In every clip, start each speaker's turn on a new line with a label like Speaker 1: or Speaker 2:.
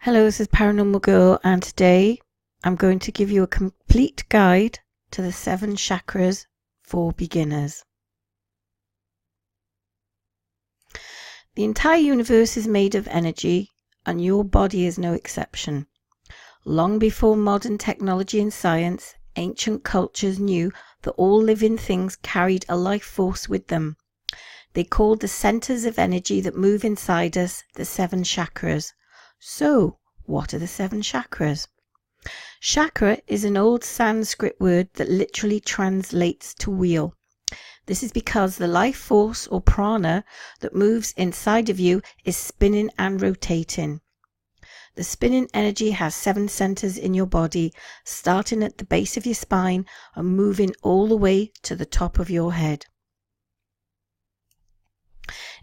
Speaker 1: Hello, this is Paranormal Girl, and today I'm going to give you a complete guide to the 7 chakras for beginners. The entire universe is made of energy, and your body is no exception. Long before modern technology and science, ancient cultures knew that all living things carried a life force with them. They called the centers of energy that move inside us the 7 chakras. So, what are the 7 chakras? Chakra is an old Sanskrit word that literally translates to wheel. This is because the life force or prana that moves inside of you is spinning and rotating. The spinning energy has 7 centers in your body, starting at the base of your spine and moving all the way to the top of your head.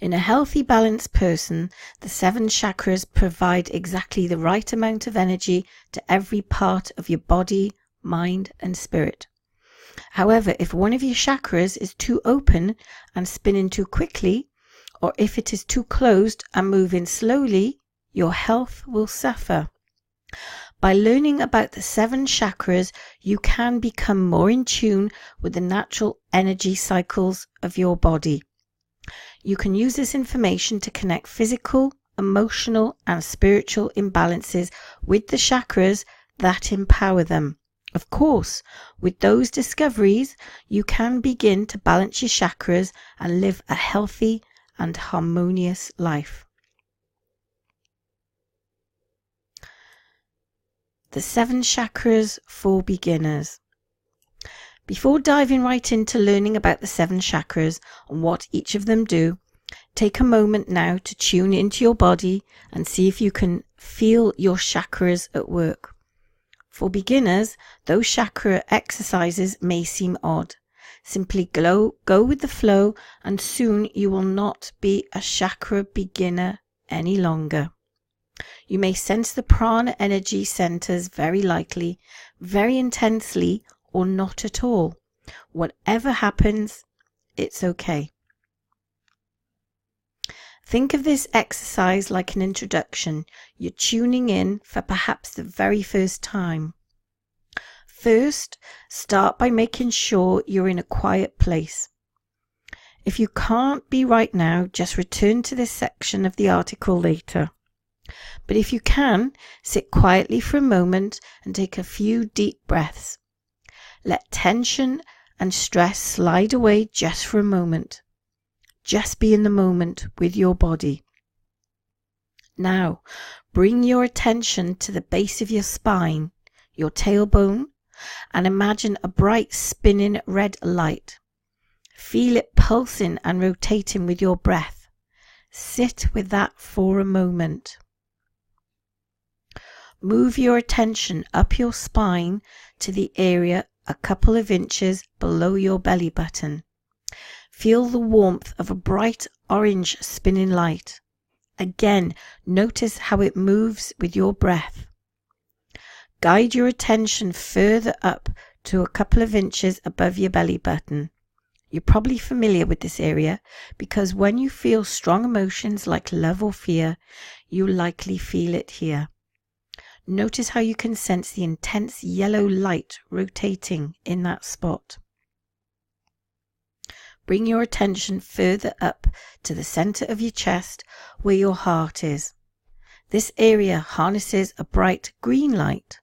Speaker 1: In a healthy, balanced person, the 7 chakras provide exactly the right amount of energy to every part of your body, mind, and spirit. However, if one of your chakras is too open and spinning too quickly, or if it is too closed and moving slowly, your health will suffer. By learning about the 7 chakras, you can become more in tune with the natural energy cycles of your body. You can use this information to connect physical, emotional, and spiritual imbalances with the chakras that empower them. Of course, with those discoveries, you can begin to balance your chakras and live a healthy and harmonious life. The 7 chakras for beginners. Before diving right into learning about the 7 chakras and what each of them do, take a moment now to tune into your body and see if you can feel your chakras at work. For beginners, those chakra exercises may seem odd. Simply go with the flow, and soon you will not be a chakra beginner any longer. You may sense the prana energy centers very likely, very intensely, or not at all. Whatever happens, it's okay. Think of this exercise like an introduction. You're tuning in for perhaps the very first time. First, start by making sure you're in a quiet place. If you can't be right now, just return to this section of the article later. But if you can, sit quietly for a moment and take a few deep breaths. Let tension and stress slide away just for a moment. Just be in the moment with your body. Now, bring your attention to the base of your spine, your tailbone, and imagine a bright spinning red light. Feel it pulsing and rotating with your breath. Sit with that for a moment. Move your attention up your spine to the area a couple of inches below your belly button. Feel the warmth of a bright orange spinning light. Again, notice how it moves with your breath. Guide your attention further up to a couple of inches above your belly button. You're probably familiar with this area because when you feel strong emotions like love or fear, you likely feel it here. Notice how you can sense the intense yellow light rotating in that spot. Bring your attention further up to the center of your chest where your heart is. This area harnesses a bright green light.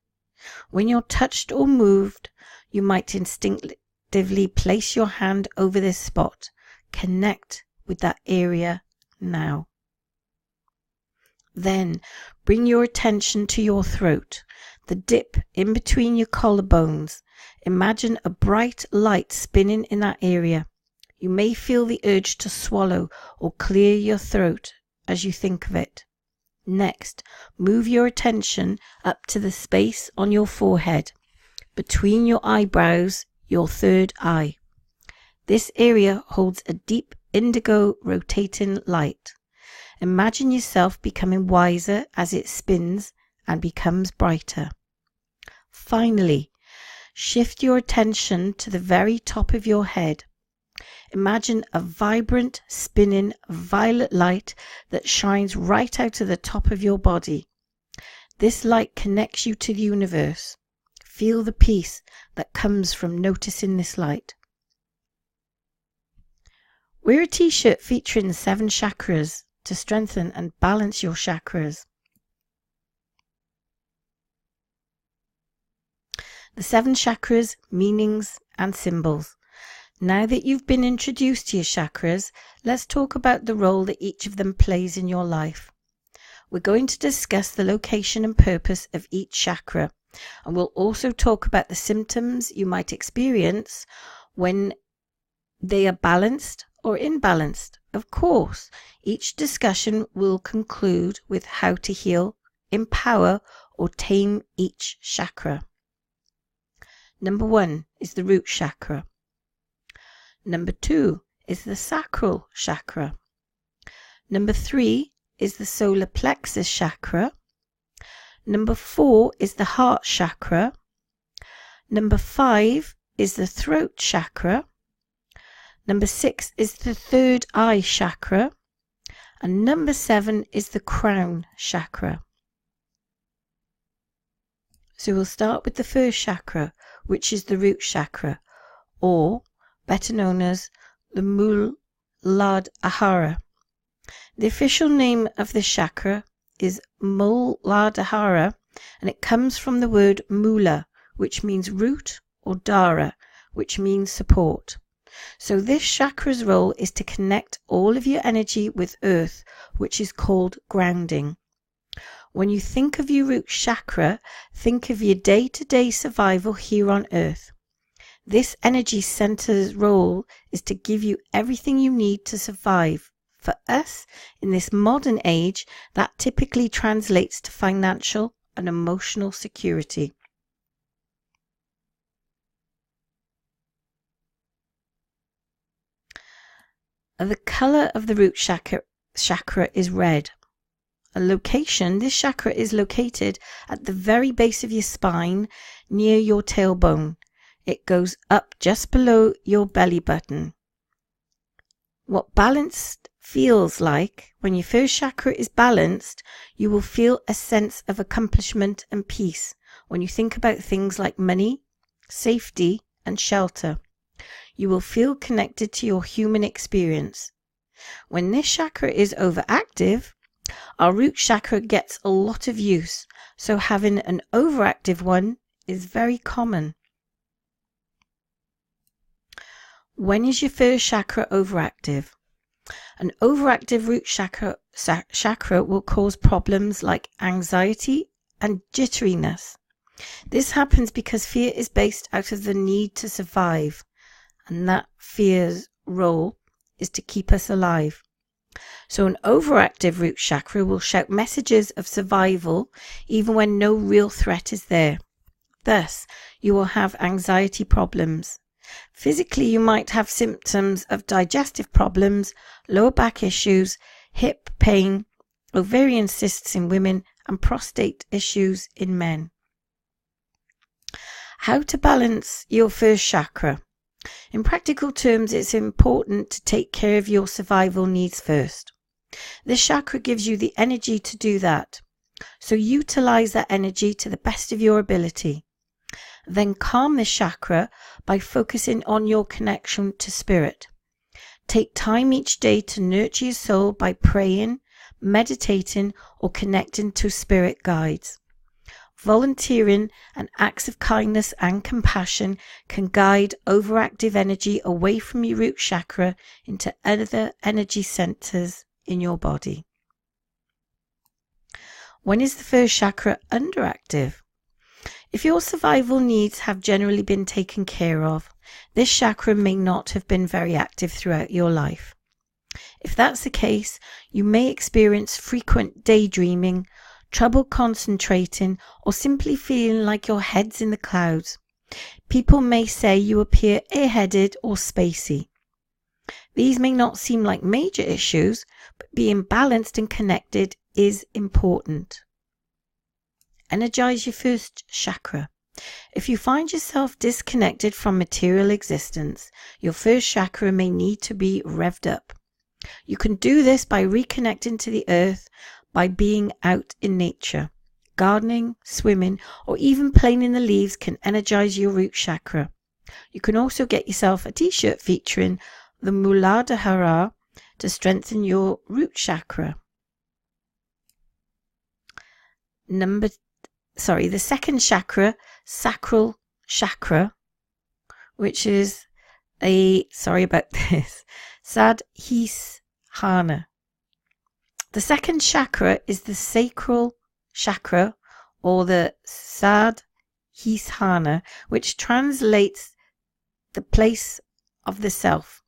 Speaker 1: When you're touched or moved, you might instinctively place your hand over this spot. Connect with that area now. Then bring your attention to your throat, the dip in between your collarbones. Imagine a bright light spinning in that area. You may feel the urge to swallow or clear your throat as you think of it. Next, move your attention up to the space on your forehead, between your eyebrows, your third eye. This area holds a deep indigo rotating light. Imagine yourself becoming wiser as it spins and becomes brighter. Finally, shift your attention to the very top of your head. Imagine a vibrant, spinning violet light that shines right out of the top of your body. This light connects you to the universe. Feel the peace that comes from noticing this light. Wear a t-shirt featuring the 7 chakras to strengthen and balance your chakras. The 7 chakras, meanings and symbols. Now that you've been introduced to your chakras, let's talk about the role that each of them plays in your life. We're going to discuss the location and purpose of each chakra, and we'll also talk about the symptoms you might experience when they are balanced or imbalanced. Of course, each discussion will conclude with how to heal, empower, or tame each chakra. Number 1 is the root chakra. Number 2 is the sacral chakra. Number 3 is the solar plexus chakra. Number 4 is the heart chakra. Number 5 is the throat chakra. Number 6 is the third eye chakra. And number 7 is the crown chakra. So we'll start with the first chakra, which is the root chakra, or better known as the Muladhara. The official name of this chakra is Muladhara, and it comes from the word mula, which means root, or dhara, which means support. So this chakra's role is to connect all of your energy with earth, which is called grounding. When you think of your root chakra, think of your day-to-day survival here on earth. This energy center's role is to give you everything you need to survive. For us, in this modern age, that typically translates to financial and emotional security. The color of the root chakra is red. A location, this chakra is located at the very base of your spine, near your tailbone. It goes up just below your belly button. What balanced feels like, when your first chakra is balanced, you will feel a sense of accomplishment and peace when you think about things like money, safety, and shelter. You will feel connected to your human experience. When this chakra is overactive, our root chakra gets a lot of use, so having an overactive one is very common. When is your first chakra overactive? An overactive root chakra will cause problems like anxiety and jitteriness. This happens because fear is based out of the need to survive, and that fear's role is to keep us alive. So an overactive root chakra will shout messages of survival even when no real threat is there. Thus, you will have anxiety problems. Physically, you might have symptoms of digestive problems, lower back issues, hip pain, ovarian cysts in women, and prostate issues in men. How to balance your first chakra? In practical terms, it's important to take care of your survival needs first. This chakra gives you the energy to do that, so utilize that energy to the best of your ability. Then calm this chakra by focusing on your connection to spirit. Take time each day to nurture your soul by praying, meditating, or connecting to spirit guides. Volunteering and acts of kindness and compassion can guide overactive energy away from your root chakra into other energy centers in your body. When is the first chakra underactive? If your survival needs have generally been taken care of, this chakra may not have been very active throughout your life. If that's the case, you may experience frequent daydreaming, trouble concentrating, or simply feeling like your head's in the clouds. People may say you appear airheaded or spacey. These may not seem like major issues, but being balanced and connected is important. Energize your first chakra. If you find yourself disconnected from material existence, your first chakra may need to be revved up. You can do this by reconnecting to the earth, by being out in nature. Gardening, swimming, or even playing in the leaves can energize your root chakra. You can also get yourself a t-shirt featuring the Muladhara to strengthen your root chakra. The second chakra, sacral chakra, which is Sadhisthana. The second chakra is the sacral chakra, or the Sadhisthana, which translates the place of the self.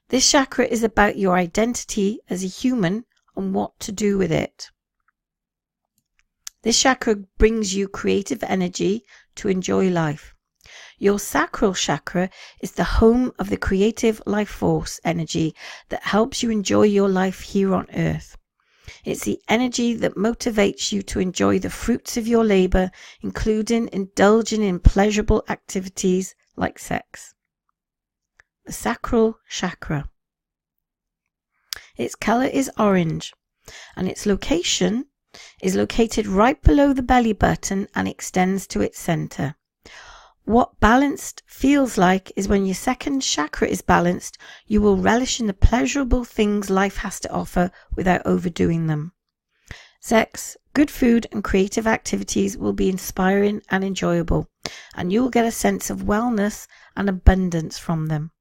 Speaker 1: This chakra is about your identity as a human and what to do with it. This chakra brings you creative energy to enjoy life. Your sacral chakra is the home of the creative life force energy that helps you enjoy your life here on earth. It's the energy that motivates you to enjoy the fruits of your labor, including indulging in pleasurable activities like sex. The sacral chakra. Its color is orange, and its location is located right below the belly button and extends to its center. What balanced feels like is when your second chakra is balanced, you will relish in the pleasurable things life has to offer without overdoing them. Sex, good food, and creative activities will be inspiring and enjoyable, and you will get a sense of wellness and abundance from them.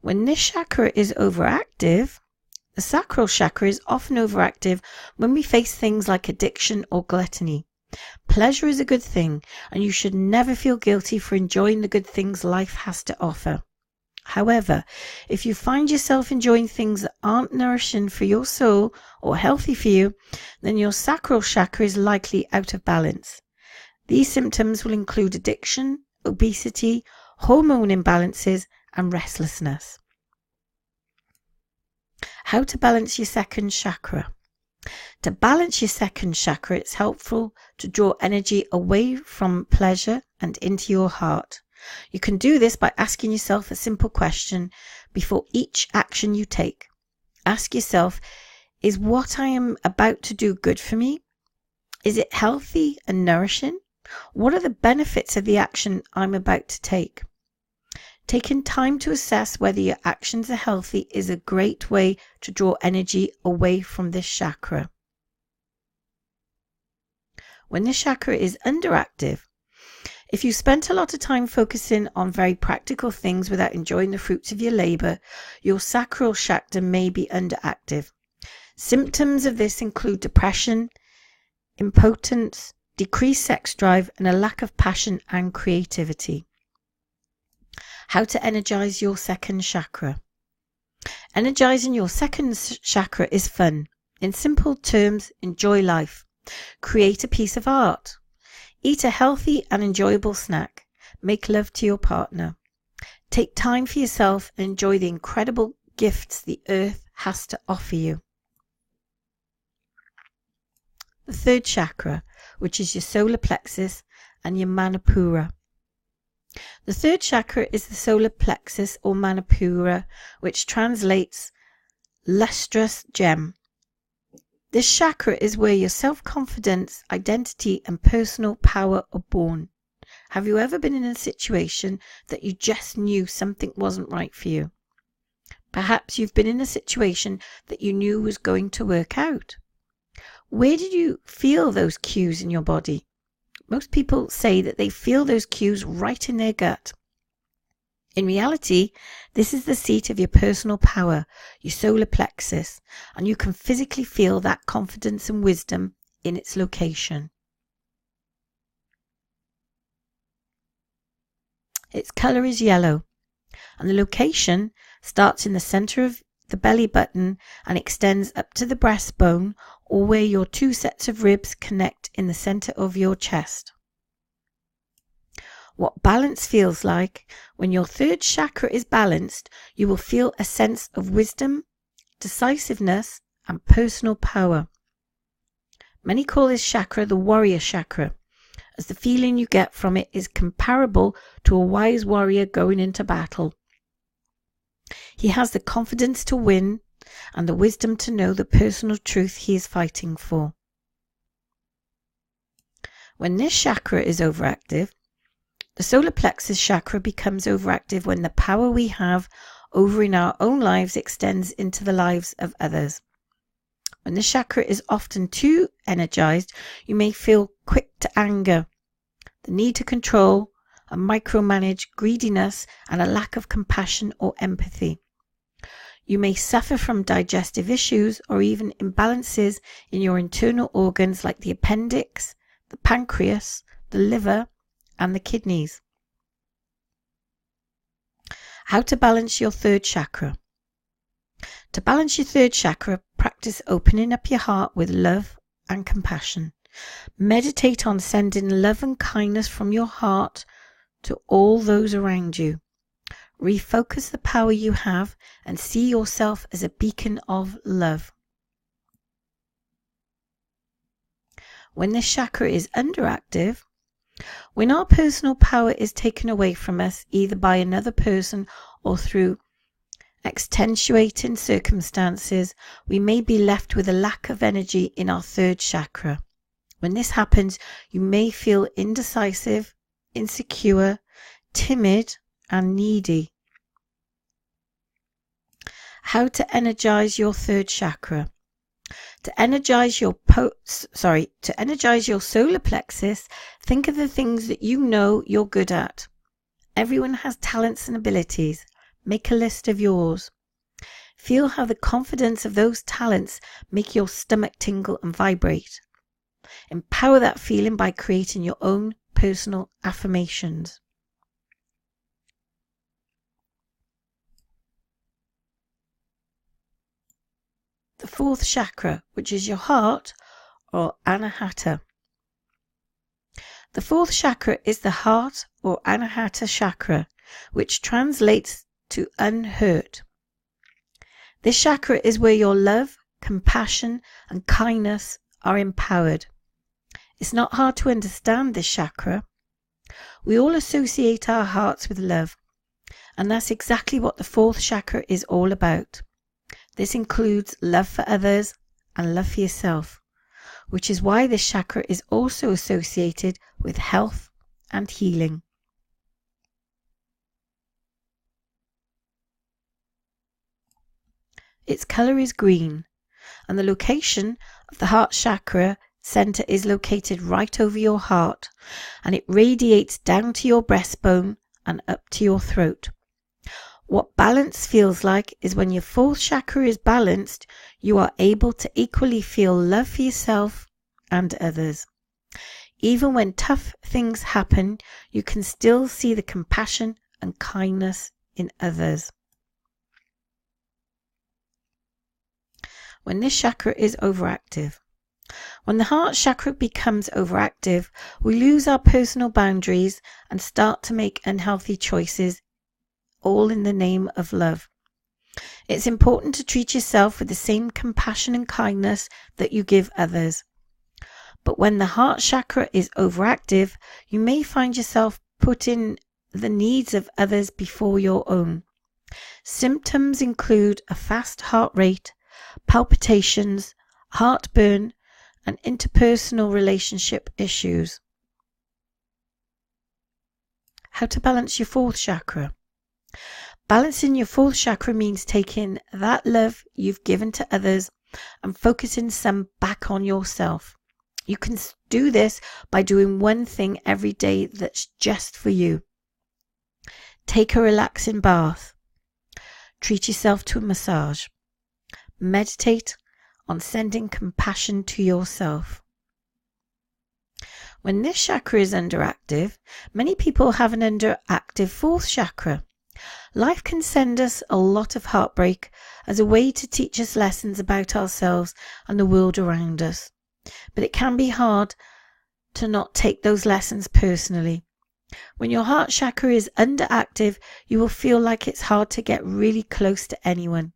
Speaker 1: When this chakra is overactive, the sacral chakra is often overactive when we face things like addiction or gluttony. Pleasure is a good thing, and you should never feel guilty for enjoying the good things life has to offer. However, if you find yourself enjoying things that aren't nourishing for your soul or healthy for you, then your sacral chakra is likely out of balance. These symptoms will include addiction, obesity, hormone imbalances, and restlessness. How to balance your second chakra. To balance your second chakra, it's helpful to draw energy away from pleasure and into your heart. You can do this by asking yourself a simple question before each action you take. Ask yourself, is what I am about to do good for me? Is it healthy and nourishing? What are the benefits of the action I'm about to take? Taking time to assess whether your actions are healthy is a great way to draw energy away from this chakra. When this chakra is underactive, if you spent a lot of time focusing on very practical things without enjoying the fruits of your labor, your sacral chakra may be underactive. Symptoms of this include depression, impotence, decreased sex drive, and a lack of passion and creativity. How to energize your second chakra. Energizing your second chakra is fun. In simple terms, enjoy life. Create a piece of art. Eat a healthy and enjoyable snack. Make love to your partner. Take time for yourself and enjoy the incredible gifts the earth has to offer you. The third chakra, which is your solar plexus and your manipura. The third chakra is the solar plexus or manipura, which translates lustrous gem. This chakra is where your self-confidence, identity, and personal power are born. Have you ever been in a situation that you just knew something wasn't right for you? Perhaps you've been in a situation that you knew was going to work out. Where did you feel those cues in your body? Most people say that they feel those cues right in their gut. In reality, this is the seat of your personal power, your solar plexus, and you can physically feel that confidence and wisdom in its location. Its color is yellow, and the location starts in the center of the belly button and extends up to the breastbone, or where your two sets of ribs connect in the center of your chest. What balance feels like: when your third chakra is balanced, you will feel a sense of wisdom, decisiveness, and personal power. Many call this chakra the warrior chakra, as the feeling you get from it is comparable to a wise warrior going into battle. He has the confidence to win and the wisdom to know the personal truth he is fighting for. When this chakra is overactive, the solar plexus chakra becomes overactive when the power we have over in our own lives extends into the lives of others. When this chakra is often too energized, you may feel quick to anger, the need to control and micromanage, greediness, and a lack of compassion or empathy. You may suffer from digestive issues or even imbalances in your internal organs like the appendix, the pancreas, the liver, and the kidneys. How to balance your third chakra. To balance your third chakra, practice opening up your heart with love and compassion. Meditate on sending love and kindness from your heart to all those around you. Refocus the power you have and see yourself as a beacon of love. When this chakra is underactive, when our personal power is taken away from us either by another person or through extenuating circumstances, we may be left with a lack of energy in our third chakra. When this happens, you may feel indecisive, insecure, timid, and needy. How to energize your third chakra. To energize your solar plexus, think of the things that you know you're good at. Everyone has talents and abilities. Make a list of yours. Feel how the confidence of those talents make your stomach tingle and vibrate. Empower that feeling by creating your own personal affirmations. The fourth chakra, which is your heart or anahata. The fourth chakra is the heart or anahata chakra, which translates to unhurt. This chakra is where your love, compassion, and kindness are empowered. It's not hard to understand this chakra. We all associate our hearts with love, and that's exactly what the fourth chakra is all about. This includes love for others and love for yourself, which is why this chakra is also associated with health and healing. Its color is green, and the location of the heart chakra center is located right over your heart, and it radiates down to your breastbone and up to your throat. What balance feels like is when your fourth chakra is balanced, you are able to equally feel love for yourself and others. Even when tough things happen, you can still see the compassion and kindness in others. When this chakra is overactive. When the heart chakra becomes overactive, we lose our personal boundaries and start to make unhealthy choices, all in the name of love. It's important to treat yourself with the same compassion and kindness that you give others. But when the heart chakra is overactive, you may find yourself putting the needs of others before your own. Symptoms include a fast heart rate, palpitations, heartburn, and interpersonal relationship issues. How to balance your fourth chakra. Balancing your fourth chakra means taking that love you've given to others and focusing some back on yourself. You can do this by doing one thing every day that's just for you. Take a relaxing bath. Treat yourself to a massage. Meditate on sending compassion to yourself. When this chakra is underactive, many people have an underactive fourth chakra. Life can send us a lot of heartbreak as a way to teach us lessons about ourselves and the world around us. But it can be hard to not take those lessons personally. When your heart chakra is underactive, you will feel like it's hard to get really close to anyone.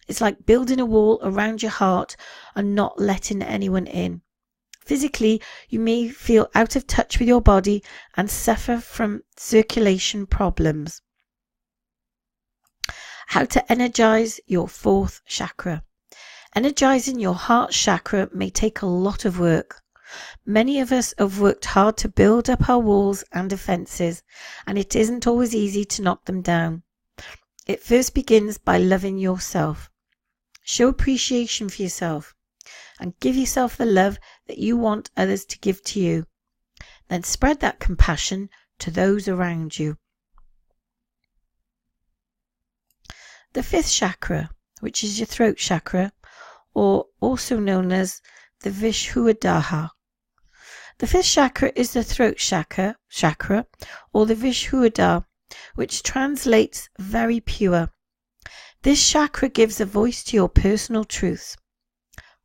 Speaker 1: It's like building a wall around your heart and not letting anyone in. Physically, you may feel out of touch with your body and suffer from circulation problems. How to energize your fourth chakra. Energizing your heart chakra may take a lot of work. Many of us have worked hard to build up our walls and defenses, and it isn't always easy to knock them down. It first begins by loving yourself. Show appreciation for yourself and give yourself the love that you want others to give to you. Then spread that compassion to those around you. The fifth chakra, which is your throat chakra, or also known as the Vishuddha. The fifth chakra is the throat chakra, or the Vishuddha, which translates very pure. This chakra gives a voice to your personal truths.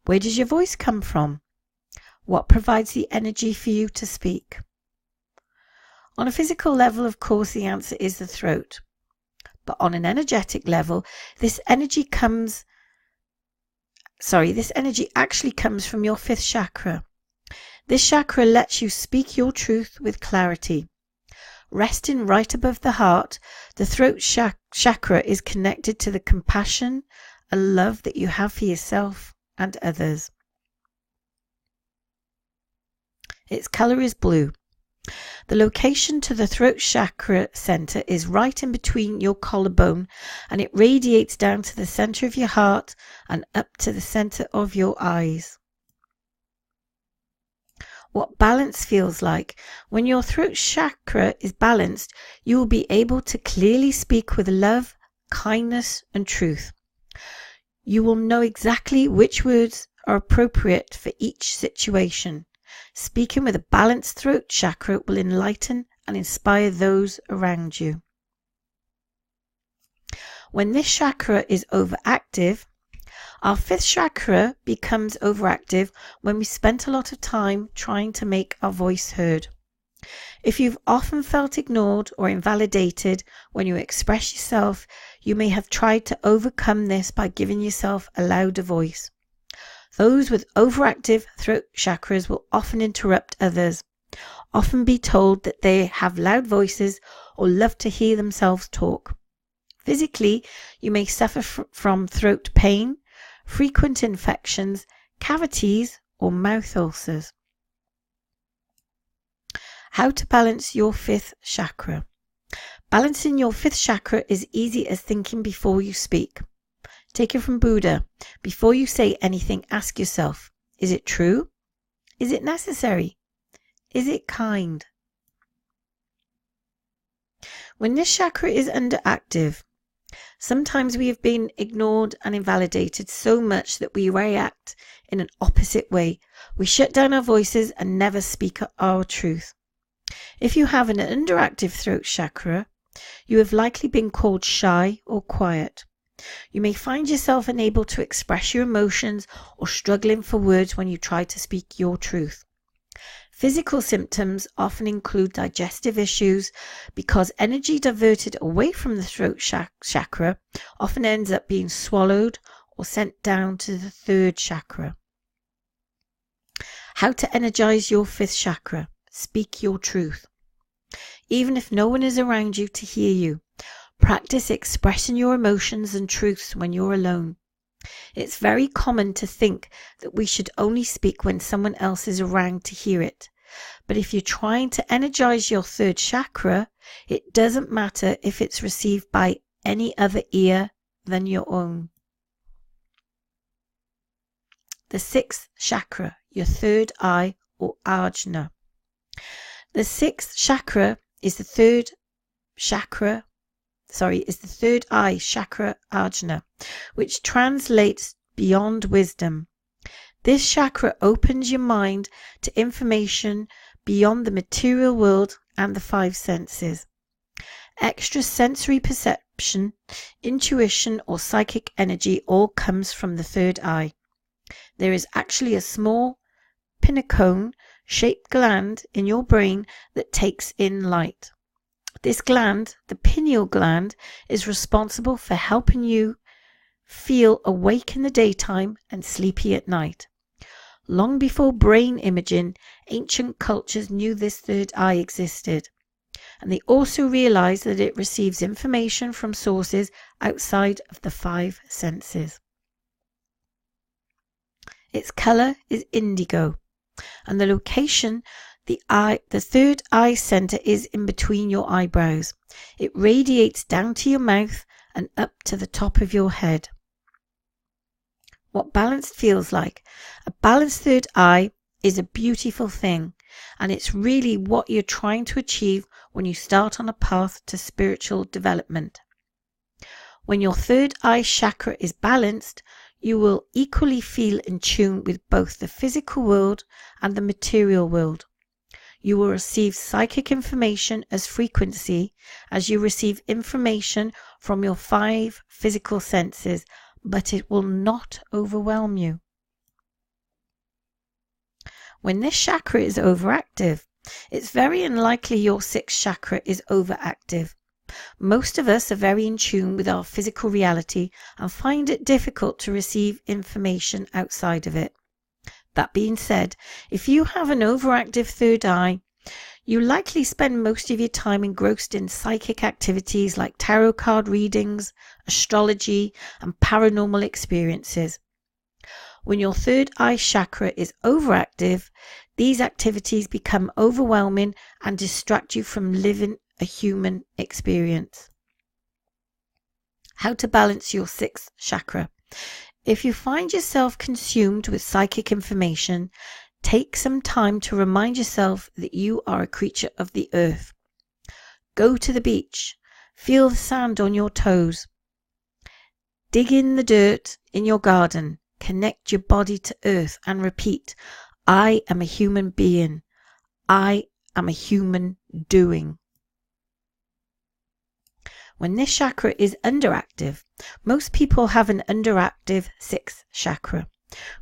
Speaker 1: Where does your voice come from? What provides the energy for you to speak? On a physical level, of course, the answer is the throat. But on an energetic level, this energy actually comes from your fifth chakra. This chakra lets you speak your truth with clarity. Resting right above the heart, the throat chakra is connected to the compassion and love that you have for yourself and others. Its color is blue. The location to the throat chakra center is right in between your collarbone, and it radiates down to the center of your heart and up to the center of your eyes. What balance feels like. When your throat chakra is balanced, you will be able to clearly speak with love, kindness, and truth. You will know exactly which words are appropriate for each situation. Speaking with a balanced throat chakra will enlighten and inspire those around you. When this chakra is overactive, our fifth chakra becomes overactive when we spent a lot of time trying to make our voice heard. If you've often felt ignored or invalidated when you express yourself, you may have tried to overcome this by giving yourself a louder voice. Those with overactive throat chakras will often interrupt others, often be told that they have loud voices or love to hear themselves talk. Physically, you may suffer from throat pain, frequent infections, cavities, or mouth ulcers. How to balance your fifth chakra. Balancing your fifth chakra is easy as thinking before you speak. Take it from Buddha. Before you say anything, ask yourself, is it true? Is it necessary? Is it kind? When this chakra is underactive, sometimes we have been ignored and invalidated so much that we react in an opposite way. We shut down our voices and never speak our truth. If you have an underactive throat chakra, you have likely been called shy or quiet. You may find yourself unable to express your emotions or struggling for words when you try to speak your truth. Physical symptoms often include digestive issues because energy diverted away from the throat chakra often ends up being swallowed or sent down to the third chakra. How to energize your fifth chakra. Speak your truth. Even if no one is around you to hear you, practice expressing your emotions and truths when you're alone. It's very common to think that we should only speak when someone else is around to hear it. But if you're trying to energize your third chakra, it doesn't matter if it's received by any other ear than your own. The sixth chakra, your third eye or ajna. The sixth chakra is the third eye chakra ajna, which translates beyond wisdom. This chakra opens your mind to information beyond the material world and the five senses. Extrasensory perception, intuition, or psychic energy all comes from the third eye. There is actually a small pinnacle-shaped gland in your brain that takes in light. This gland, the pineal gland, is responsible for helping you feel awake in the daytime and sleepy at night. Long before brain imaging, ancient cultures knew this third eye existed, and they also realized that it receives information from sources outside of the five senses. Its color is indigo, And the location, the third eye center is in between your eyebrows. It radiates down to your mouth and up to the top of your head. What balanced feels like. A balanced third eye is a beautiful thing, and it's really what you're trying to achieve when you start on a path to spiritual development. When your third eye chakra is balanced, you will equally feel in tune with both the physical world and the material world. You will receive psychic information as frequency as you receive information from your 5 physical senses, but it will not overwhelm you. When this chakra is overactive, it's very unlikely your 6th chakra is overactive. Most of us are very in tune with our physical reality and find it difficult to receive information outside of it. That being said, if you have an overactive third eye, you likely spend most of your time engrossed in psychic activities like tarot card readings, astrology, and paranormal experiences. When your third eye chakra is overactive, these activities become overwhelming and distract you from living a human experience. How to balance your 6th chakra. If you find yourself consumed with psychic information, take some time to remind yourself that you are a creature of the earth. Go to the beach. Feel the sand on your toes. Dig in the dirt in your garden. Connect your body to earth and repeat, I am a human being. I am a human doing. When this chakra is underactive, most people have an underactive 6th chakra.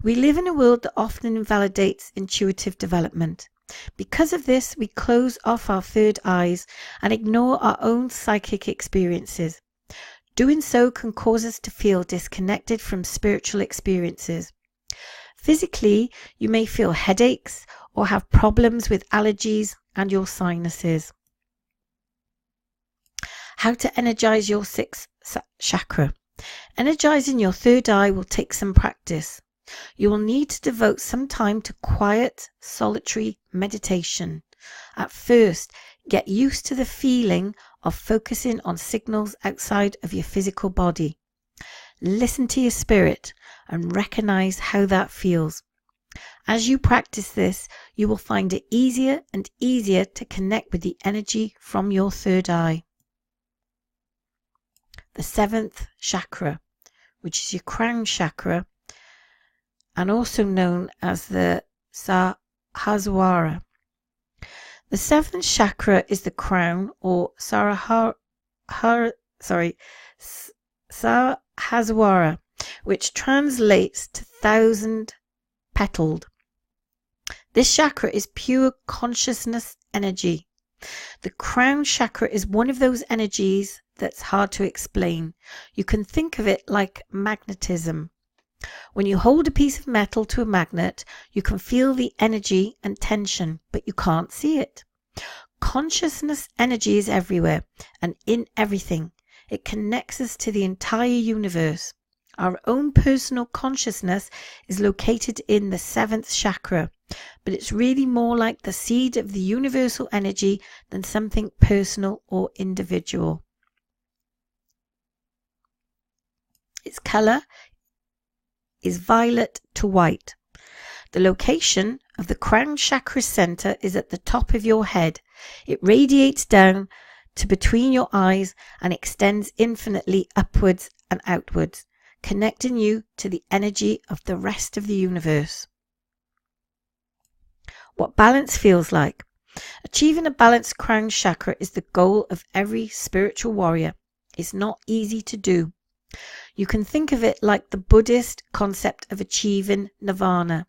Speaker 1: We live in a world that often invalidates intuitive development. Because of this, we close off our third eyes and ignore our own psychic experiences. Doing so can cause us to feel disconnected from spiritual experiences. Physically, you may feel headaches or have problems with allergies and your sinuses. How to energize your 6th chakra. Energizing your third eye will take some practice. You will need to devote some time to quiet, solitary meditation. At first, get used to the feeling of focusing on signals outside of your physical body. Listen to your spirit and recognize how that feels. As you practice this, you will find it easier and easier to connect with the energy from your third eye. The 7th chakra, which is your crown chakra, and also known as the Sahasrara. The 7th chakra is the crown, or Sahasrara, which translates to 1,000-petaled. This chakra is pure consciousness energy. The crown chakra is one of those energies that's hard to explain. You can think of it like magnetism. When you hold a piece of metal to a magnet, you can feel the energy and tension, but you can't see it. Consciousness energy is everywhere and in everything. It connects us to the entire universe. Our own personal consciousness is located in the 7th chakra, but it's really more like the seed of the universal energy than something personal or individual. Its color is violet to white. The location of the crown chakra center is at the top of your head. It radiates down to between your eyes and extends infinitely upwards and outwards, connecting you to the energy of the rest of the universe. What balance feels like. Achieving a balanced crown chakra is the goal of every spiritual warrior. It's not easy to do. You can think of it like the Buddhist concept of achieving nirvana.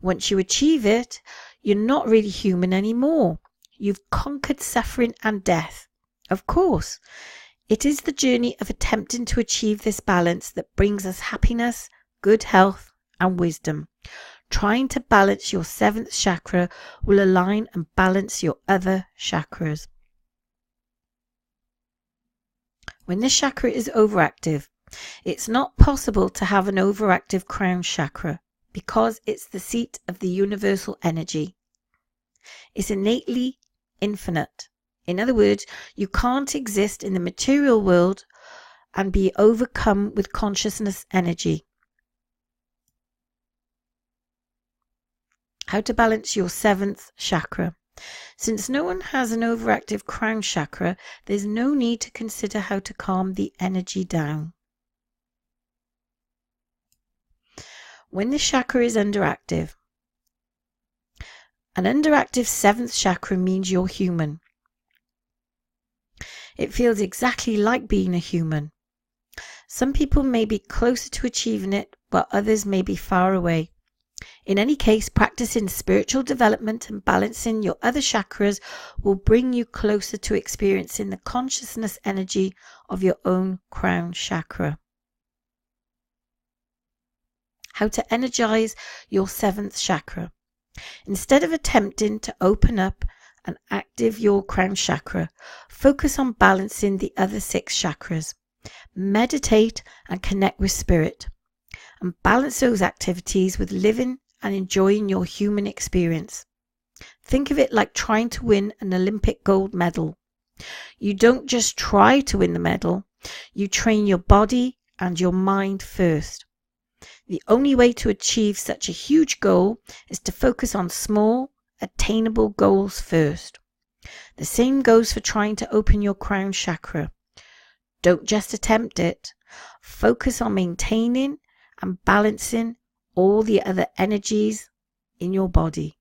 Speaker 1: Once you achieve it, you're not really human anymore. You've conquered suffering and death. Of course, it is the journey of attempting to achieve this balance that brings us happiness, good health, and wisdom. Trying to balance your 7th chakra will align and balance your other chakras. When this chakra is overactive, it's not possible to have an overactive crown chakra, because it's the seat of the universal energy. It's innately infinite. In other words, you can't exist in the material world and be overcome with consciousness energy. How to balance your 7th chakra. Since no one has an overactive crown chakra, there's no need to consider how to calm the energy down. When the chakra is underactive, an underactive 7th chakra means you're human. It feels exactly like being a human. Some people may be closer to achieving it, while others may be far away. In any case, practicing spiritual development and balancing your other chakras will bring you closer to experiencing the consciousness energy of your own crown chakra. How to energize your 7th chakra. Instead of attempting to open up and active your crown chakra, focus on balancing the other 6 chakras. Meditate and connect with spirit, and balance those activities with living and enjoying your human experience. Think of it like trying to win an Olympic gold medal. You don't just try to win the medal, you train your body and your mind first. The only way to achieve such a huge goal is to focus on small, attainable goals first. The same goes for trying to open your crown chakra. Don't just attempt it. Focus on maintaining and balancing all the other energies in your body.